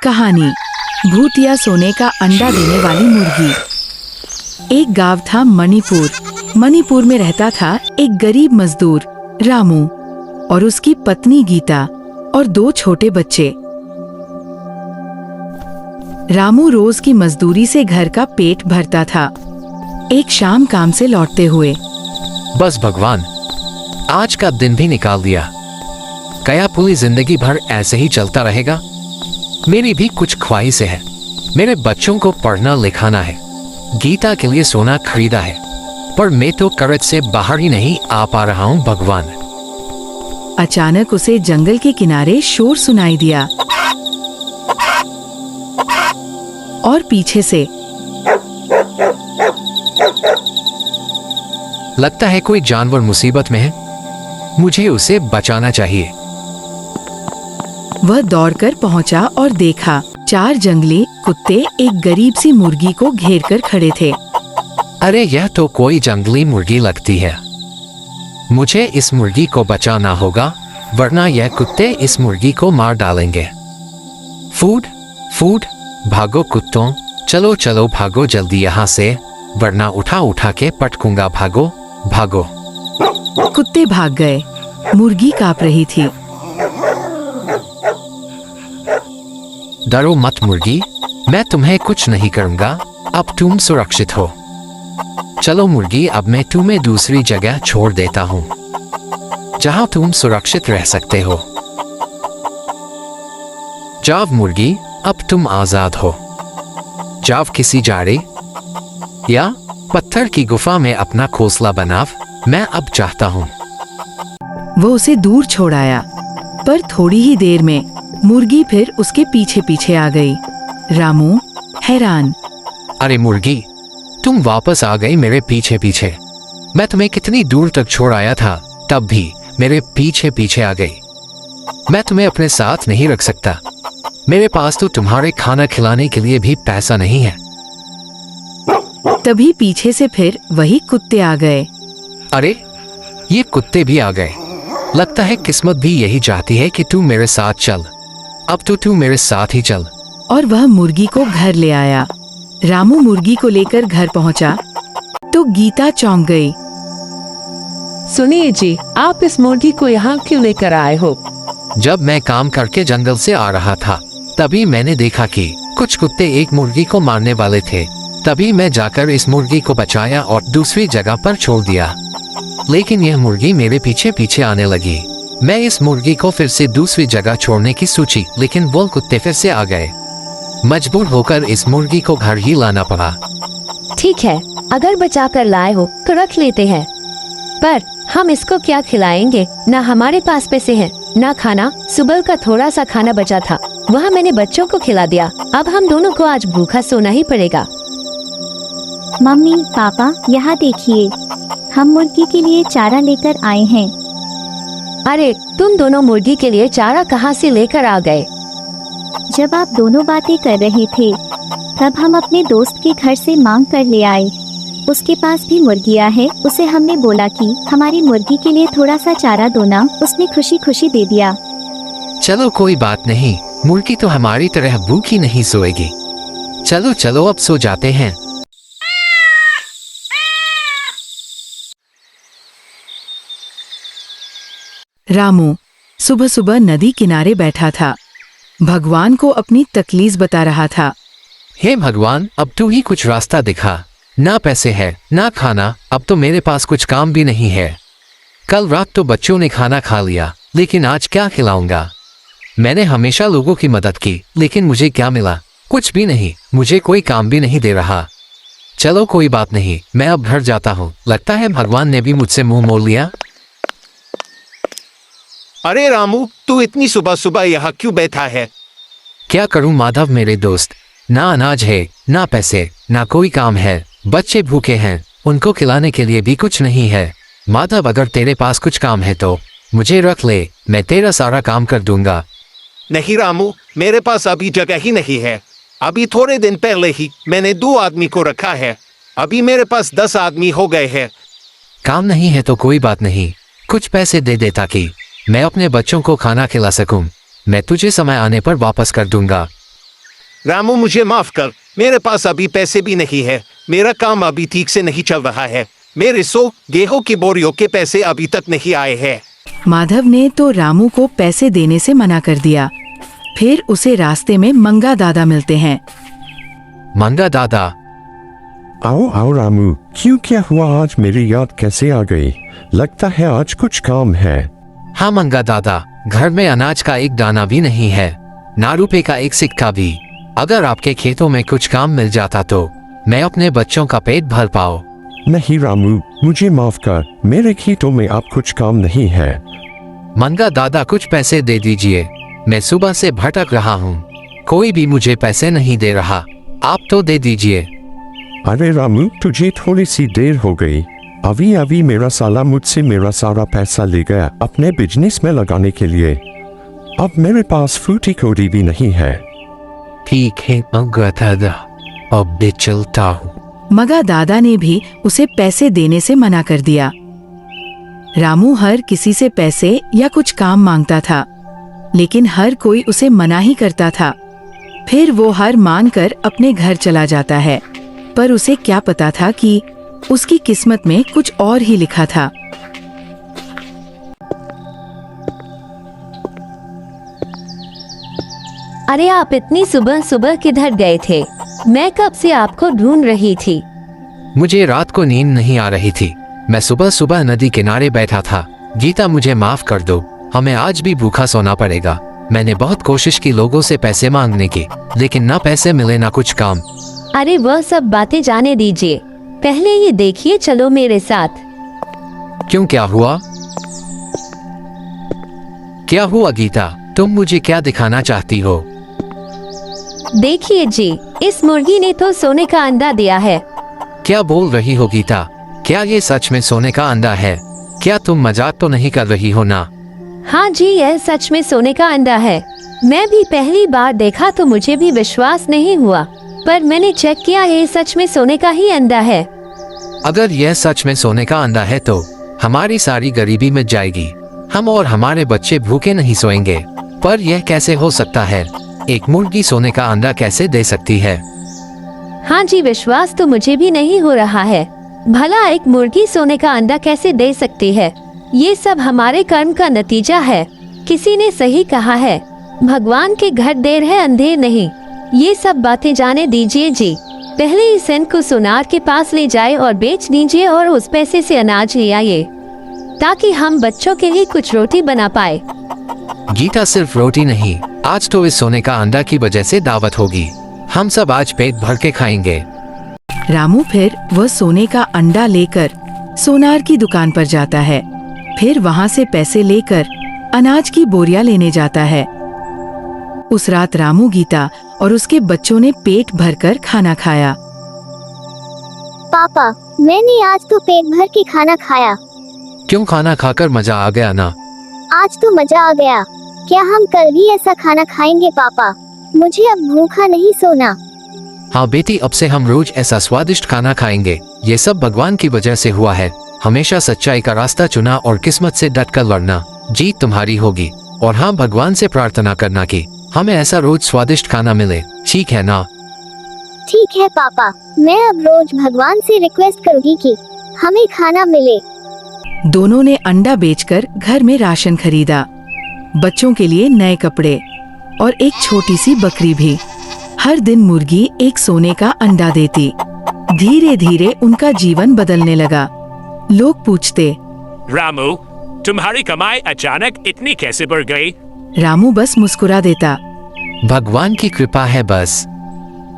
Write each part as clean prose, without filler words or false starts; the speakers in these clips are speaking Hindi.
कहानी भूत या सोने का अंडा देने वाली मुर्गी। एक गांव था मणिपुर। मणिपुर में रहता था एक गरीब मजदूर रामू और उसकी पत्नी गीता और 2 छोटे बच्चे। रामू रोज की मजदूरी से घर का पेट भरता था। एक शाम काम से लौटते हुए, बस भगवान, आज का दिन भी निकाल दिया। क्या पूरी जिंदगी भर ऐसे ही चलता रहेगा? मेरी भी कुछ ख्वाहिशें हैं। मेरे बच्चों को पढ़ना लिखाना है, गीता के लिए सोना खरीदा है, पर मैं तो कर्ज से बाहर ही नहीं आ पा रहा हूँ भगवान। अचानक उसे जंगल के किनारे शोर सुनाई दिया और पीछे से लगता है कोई जानवर मुसीबत में है, मुझे उसे बचाना चाहिए। वह दौड़कर पहुंचा और देखा 4 जंगली कुत्ते एक गरीब सी मुर्गी को घेर कर खड़े थे। अरे यह तो कोई जंगली मुर्गी लगती है। मुझे इस मुर्गी को बचाना होगा, वरना यह कुत्ते इस मुर्गी को मार डालेंगे। फूड फूड, भागो कुत्तों, चलो चलो भागो जल्दी यहाँ से, वरना उठा उठा के पटकूंगा। भागो भागो। कुत्ते भाग गए। मुर्गी कांप रही थी। डरो मत मुर्गी, मैं तुम्हें कुछ नहीं करूंगा, अब तुम सुरक्षित हो। चलो मुर्गी, अब मैं तुम्हें दूसरी जगह छोड़ देता हूँ जहाँ तुम सुरक्षित रह सकते हो। जाओ मुर्गी, अब तुम आजाद हो। जाओ किसी झाड़ी या पत्थर की गुफा में अपना घोंसला बनाओ, मैं अब चाहता हूँ। वो उसे दूर छोड़ आया, पर थोड़ी ही देर में मुर्गी फिर उसके पीछे पीछे आ गई। रामू हैरान, अरे मुर्गी, तुम वापस आ गई मेरे पीछे पीछे। मैं तुम्हें कितनी दूर तक छोड़ आया था, तब भी मेरे पीछे पीछे आ गई। मैं तुम्हें अपने साथ नहीं रख सकता। मेरे पास तो तुम्हारे खाना खिलाने के लिए भी पैसा नहीं है। तभी पीछे से फिर वही कुत्ते आ गए। अरे ये कुत्ते भी आ गए। लगता है किस्मत भी यही चाहती है कि तू मेरे साथ चल। अब तो तू मेरे साथ ही चल। और वह मुर्गी को घर ले आया। रामू मुर्गी को लेकर घर पहुंचा तो गीता चौंक गई। सुनिए जी, आप इस मुर्गी को यहाँ क्यों लेकर आए हो? जब मैं काम करके जंगल से आ रहा था, तभी मैंने देखा कि कुछ कुत्ते एक मुर्गी को मारने वाले थे। तभी मैं जाकर इस मुर्गी को बचाया और दूसरी जगह पर छोड़ दिया। लेकिन यह मुर्गी मेरे पीछे पीछे आने लगी। मैं इस मुर्गी को फिर से दूसरी जगह छोड़ने की सोची, लेकिन वो कुत्ते फिर से आ गए। मजबूर होकर इस मुर्गी को घर ही लाना पड़ा। ठीक है, अगर बचा कर लाए हो तो रख लेते हैं, पर हम इसको क्या खिलाएंगे? ना हमारे पास पैसे हैं, ना खाना। सुबह का थोड़ा सा खाना बचा था, वह मैंने बच्चों को खिला दिया। अब हम दोनों को आज भूखा सोना ही पड़ेगा। मम्मी पापा, यहाँ देखिए, हम मुर्गी के लिए चारा लेकर आए हैं। अरे तुम दोनों मुर्गी के लिए चारा कहाँ से लेकर आ गए? जब आप दोनों बातें कर रहे थे, तब हम अपने दोस्त के घर से मांग कर ले आए। उसके पास भी मुर्गियाँ है। उसे हमने बोला कि हमारी मुर्गी के लिए थोड़ा सा चारा दो ना। उसने खुशी खुशी दे दिया। चलो कोई बात नहीं, मुर्गी तो हमारी तरह भूखी नहीं सोएगी। चलो चलो अब सो जाते हैं। रामू सुबह सुबह नदी किनारे बैठा था। भगवान को अपनी तकलीफ बता रहा था। हे भगवान, अब तू ही कुछ रास्ता दिखा। ना पैसे है, ना खाना, अब तो मेरे पास कुछ काम भी नहीं है। कल रात तो बच्चों ने खाना खा लिया, लेकिन आज क्या खिलाऊंगा? मैंने हमेशा लोगों की मदद की, लेकिन मुझे क्या मिला? कुछ भी नहीं। मुझे कोई काम भी नहीं दे रहा। चलो कोई बात नहीं, मैं अब घर जाता हूँ। लगता है भगवान ने भी मुझसे मुंह मोड़ लिया। अरे रामू, तू इतनी सुबह सुबह यहाँ क्यों बैठा है? क्या करूं माधव मेरे दोस्त, ना अनाज है, ना पैसे, ना कोई काम है। बच्चे भूखे हैं, उनको खिलाने के लिए भी कुछ नहीं है। माधव, अगर तेरे पास कुछ काम है तो मुझे रख ले, मैं तेरा सारा काम कर दूंगा। नहीं रामू, मेरे पास अभी जगह ही नहीं है। अभी थोड़े दिन पहले ही मैंने 2 आदमी को रखा है। अभी मेरे पास 10 आदमी हो गए हैं। काम नहीं है तो कोई बात नहीं, कुछ पैसे दे दे ताकि मैं अपने बच्चों को खाना खिला सकूं। मैं तुझे समय आने पर वापस कर दूंगा। रामू मुझे माफ कर, मेरे पास अभी पैसे भी नहीं है। मेरा काम अभी ठीक से नहीं चल रहा है। मेरे 100 गेहूं की बोरियों के पैसे अभी तक नहीं आए हैं। माधव ने तो रामू को पैसे देने से मना कर दिया। फिर उसे रास्ते में मंगा दादा मिलते हैं। मंगा दादा, आओ आओ रामू, क्यों, क्या हुआ आज? मेरी याद कैसे आ गई? लगता है आज कुछ काम है। हाँ मंगा दादा, घर में अनाज का एक दाना भी नहीं है, ना रुपए का एक सिक्का भी। अगर आपके खेतों में कुछ काम मिल जाता तो मैं अपने बच्चों का पेट भर पाओ। नहीं रामू, मुझे माफ कर, मेरे खेतों में आप कुछ काम नहीं है। मंगा दादा कुछ पैसे दे दीजिए, मैं सुबह से भटक रहा हूँ, कोई भी मुझे पैसे नहीं दे रहा, आप तो दे दीजिए। अरे रामू, तुझे थोड़ी सी देर हो गई। अभी अभी मेरा साला मुझसे मेरा सारा पैसा ले गया अपने बिजनेस में लगाने के लिए। अब मेरे पास फूटी कौड़ी भी नहीं है। ठीक है मंगा दादा, अब भी चलता हूँ। मगा दादा ने भी उसे पैसे देने से मना कर दिया। रामू हर किसी से पैसे या कुछ काम मांगता था, लेकिन हर कोई उसे मना ही करता था। फिर वो हार मानकर अपने घर चला जाता है, पर उसे क्या पता था कि उसकी किस्मत में कुछ और ही लिखा था। अरे आप इतनी सुबह सुबह किधर गए थे? मैं कब से आपको ढूंढ रही थी। मुझे रात को नींद नहीं आ रही थी, मैं सुबह सुबह नदी किनारे बैठा था। गीता मुझे माफ कर दो, हमें आज भी भूखा सोना पड़ेगा। मैंने बहुत कोशिश की लोगों से पैसे मांगने की, लेकिन ना पैसे मिले ना कुछ काम। अरे वह सब बातें जाने दीजिए, पहले ये देखिए, चलो मेरे साथ। क्यों, क्या हुआ? क्या हुआ गीता, तुम मुझे क्या दिखाना चाहती हो? देखिए जी, इस मुर्गी ने तो सोने का अंडा दिया है। क्या बोल रही हो गीता? क्या ये सच में सोने का अंडा है? क्या तुम मजाक तो नहीं कर रही हो ना? हाँ जी, यह सच में सोने का अंडा है। मैं भी पहली बार देखा तो मुझे भी विश्वास नहीं हुआ, पर मैंने चेक किया, ये सच में सोने का ही अंडा है। अगर यह सच में सोने का अंडा है तो हमारी सारी गरीबी मिट जाएगी, हम और हमारे बच्चे भूखे नहीं सोएंगे। पर यह कैसे हो सकता है? एक मुर्गी सोने का अंडा कैसे दे सकती है? हाँ जी, विश्वास तो मुझे भी नहीं हो रहा है। भला एक मुर्गी सोने का अंडा कैसे दे सकती है? ये सब हमारे कर्म का नतीजा है। किसी ने सही कहा है, भगवान के घर देर है अंधेर नहीं। ये सब बातें जाने दीजिए जी, पहले इस सेंट को सोनार के पास ले जाए और बेच दीजिए और उस पैसे से अनाज ले आइए, ताकि हम बच्चों के लिए कुछ रोटी बना पाए। गीता, सिर्फ रोटी नहीं, आज तो इस सोने का अंडा की वजह से दावत होगी। हम सब आज पेट भर के खाएंगे। रामू फिर वह सोने का अंडा लेकर सोनार की दुकान पर जाता है। फिर वहाँ से पैसे लेकर अनाज की बोरियां लेने जाता है। उस रात रामू, गीता और उसके बच्चों ने पेट भरकर खाना खाया। पापा, मैंने आज तो पेट भर के खाना खाया। क्यों, खाना खाकर मजा आ गया ना? आज तो मजा आ गया। क्या हम कल भी ऐसा खाना खाएंगे पापा? मुझे अब भूखा नहीं सोना। हाँ बेटी, अब से हम रोज ऐसा स्वादिष्ट खाना खाएंगे। ये सब भगवान की वजह से हुआ है। हमेशा सच्चाई का रास्ता चुना और किस्मत से डटकर लड़ना, जीत तुम्हारी होगी। और हाँ, भगवान से प्रार्थना करना कि हमें ऐसा रोज स्वादिष्ट खाना मिले, ठीक है ना? ठीक है पापा, मैं अब रोज भगवान से रिक्वेस्ट करूंगी कि हमें खाना मिले। दोनों ने अंडा बेचकर घर में राशन खरीदा, बच्चों के लिए नए कपड़े और एक छोटी सी बकरी भी। हर दिन मुर्गी एक सोने का अंडा देती। धीरे धीरे उनका जीवन बदलने लगा। लोग पूछते, रामू, तुम्हारी कमाई अचानक इतनी कैसे बढ़ गई? रामू बस मुस्कुरा देता। भगवान की कृपा है बस।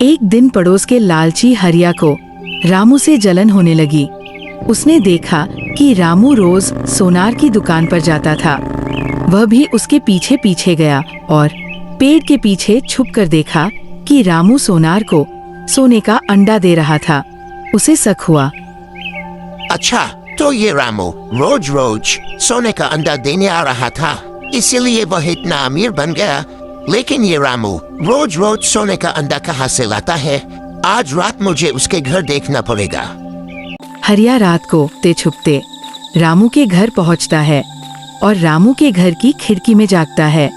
एक दिन पड़ोस के लालची हरिया को रामू से जलन होने लगी। उसने देखा कि रामू रोज सोनार की दुकान पर जाता था। वह भी उसके पीछे पीछे गया और पेड़ के पीछे छुपकर देखा कि रामू सोनार को सोने का अंडा दे रहा था। उसे शक हुआ। अच्छा, तो ये रामू रोज रोज सोने का अंडा देने आ रहा था, इसीलिए वह इतना अमीर बन गया। लेकिन ये रामू रोज रोज सोने का अंडा कहाँ से लाता है? आज रात मुझे उसके घर देखना पड़ेगा। हरिया रात को ते छुपते रामू के घर पहुंचता है और रामू के घर की खिड़की में जागता है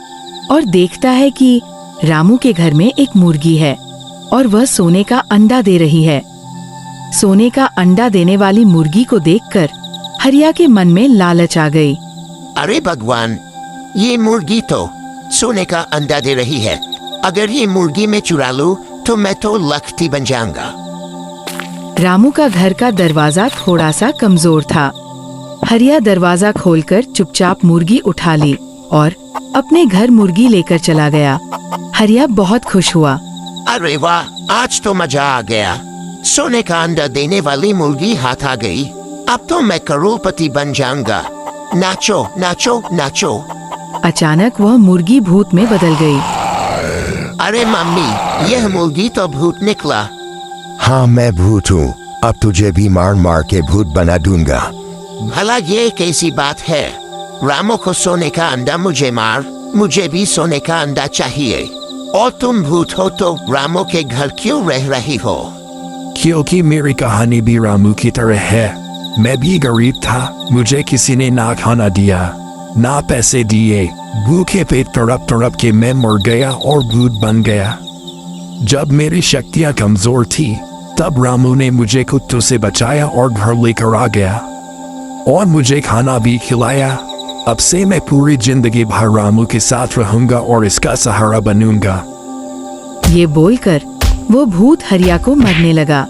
और देखता है कि रामू के घर में एक मुर्गी है और वह सोने का अंडा दे रही है। सोने का अंडा देने वाली मुर्गी को देखकर हरिया के मन में लालच आ गई। अरे भगवान, ये मुर्गी तो सोने का अंडा दे रही है। अगर ये मुर्गी में चुरा लूं तो मैं तो लखपति बन जाऊंगा। रामू का घर का दरवाजा थोड़ा सा कमजोर था। हरिया दरवाजा खोलकर चुपचाप मुर्गी उठा ली और अपने घर मुर्गी लेकर चला गया। हरिया बहुत खुश हुआ। अरे वाह, आज तो मजा आ गया। सोने का अंडा देने वाली मुर्गी हाथ आ गई। अब तो मैं करोड़पति बन जाऊंगा। नाचो नाचो नाचो। अचानक वह मुर्गी भूत में बदल गई। अरे मम्मी, यह मुर्गी तो भूत निकला। हाँ, मैं भूत हूँ। अब तुझे भी मार मार के भूत बना दूंगा। भला ये कैसी बात है? रामू को सोने का अंडा मुझे मार, मुझे भी सोने का अंडा चाहिए। और तुम भूत हो तो रामू के घर क्यों रह रही हो? क्योंकि मेरी कहानी भी रामू की तरह है। मैं भी गरीब था, मुझे किसी ने ना खाना दिया, ना पैसे दिए। भूखे पेट तड़प तड़प के मैं मर गया और भूत बन गया। जब मेरी शक्तियाँ कमजोर थी तब रामू ने मुझे कुत्तों से बचाया और घर लेकर आ गया और मुझे खाना भी खिलाया। अब से मैं पूरी जिंदगी भर रामू के साथ रहूंगा और इसका सहारा बनूंगा। ये बोलकर वो भूत हरिया को मरने लगा।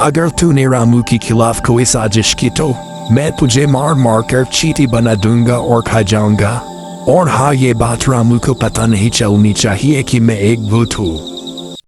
अगर तूने रामू के खिलाफ कोई साजिश की तो मैं तुझे मार मार कर चीटी बना दूंगा और खा जाऊंगा। और हाँ, ये बात रामू को पता नहीं चलनी चाहिए कि मैं एक भूत हूँ।